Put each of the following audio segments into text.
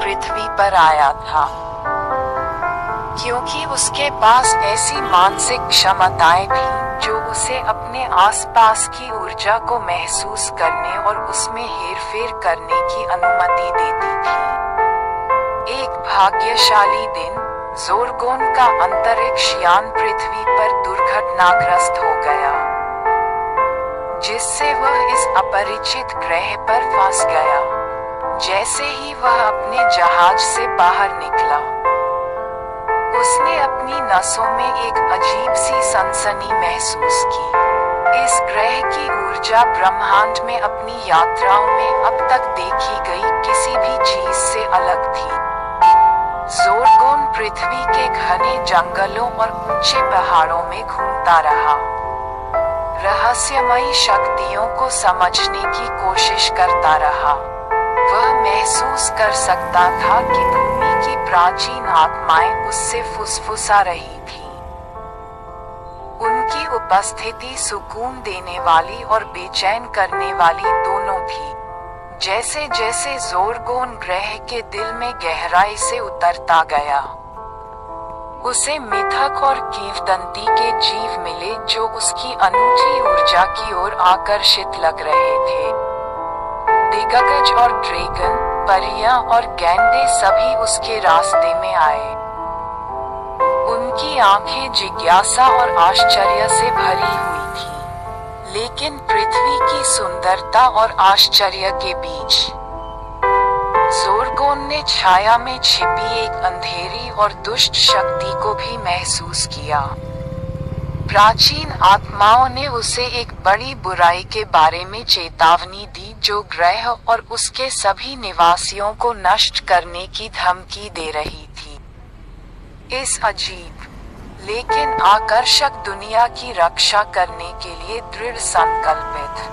पृथ्वी पर आया था, क्योंकि उसके पास ऐसी मानसिक क्षमताएं थीं जो उसे अपने आसपास की ऊर्जा को महसूस करने और उसमें हेरफेर करने की अनुमति देती थी। एक भाग्यशाली दिन ज़ोरगोन का अंतरिक्ष यान पृथ्वी पर दुर्घटनाग्रस्त हो गया, जिससे वह इस अपरिचित ग्रह पर फंस गया। जैसे ही वह अपने जहाज से बाहर निकला, उसने अपनी नसों में एक अजीब सी सनसनी महसूस की। इस ग्रह की ऊर्जा ब्रह्मांड में अपनी यात्राओं में अब तक देखी गई किसी भी चीज से अलग थी। ज़ोरगोन पृथ्वी के घने जंगलों और ऊंचे पहाड़ों में घूमता रहा, रहस्यमयी शक्तियों को समझने की कोशिश करता रहा। वह महसूस कर सकता था कि भूमि की प्राचीन आत्माएं उससे फुसफुसा रही थीं। उनकी उपस्थिति सुकून देने वाली और बेचैन करने वाली दोनों थी। जैसे जैसे ज़ोरगोन ग्रह के दिल में गहराई से उतरता गया, उसे मिथक और किंवदंती के जीव मिले जो उसकी अनूठी ऊर्जा की ओर आकर्षित लग रहे थे। दिग्गज और ड्रैगन, परियां और गैंडे सभी उसके रास्ते में आए। उनकी आंखें जिज्ञासा और आश्चर्य से भरी हुई थीं, लेकिन पृथ्वी की सुंदरता और आश्चर्य के बीच ज़ोरगोन ने छाया में छिपी एक अंधेरी और दुष्ट शक्ति को भी महसूस किया। प्राचीन आत्माओं ने उसे एक बड़ी बुराई के बारे में चेतावनी दी जो ग्रह और उसके सभी निवासियों को नष्ट करने की धमकी दे रही थी। इस अजीब लेकिन आकर्षक दुनिया की रक्षा करने के लिए दृढ़ संकल्पित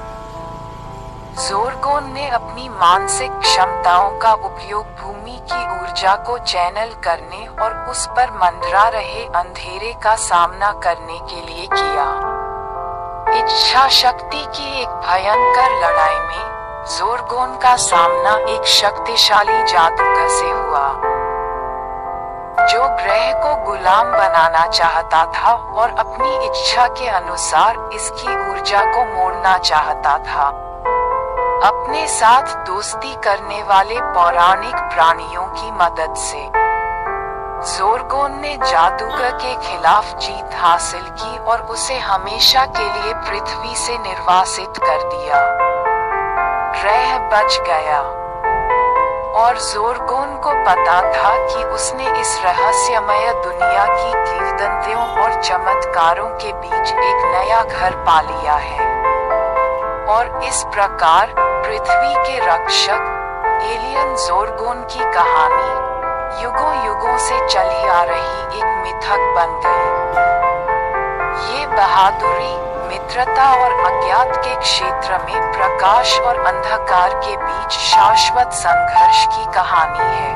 ज़ोरगोन ने अपनी मानसिक क्षमताओं का उपयोग भूमि की ऊर्जा को चैनल करने और उस पर मंडरा रहे अंधेरे का सामना करने के लिए किया। इच्छा शक्ति की एक भयंकर लड़ाई में ज़ोरगोन का सामना एक शक्तिशाली जादूगर से हुआ, जो ग्रह को गुलाम बनाना चाहता था और अपनी इच्छा के अनुसार इसकी ऊर्जा को मोड़ना चाहता था। अपने साथ दोस्ती करने वाले पौराणिक प्राणियों की मदद से ज़ोरगोन ने जादूगर के खिलाफ जीत हासिल की और उसे हमेशा के लिए पृथ्वी से निर्वासित कर दिया। ग्रह बच गया और ज़ोरगोन को पता था कि उसने इस रहस्यमय दुनिया की किंवदंतियों और चमत्कारों के बीच एक नया घर पा लिया है। और इस प्रकार पृथ्वी के रक्षक एलियन ज़ोरगोन की कहानी युगों युगों से चली आ रही एक मिथक बन गई। ये बहादुरी, मित्रता और अज्ञात के क्षेत्र में प्रकाश और अंधकार के बीच शाश्वत संघर्ष की कहानी है।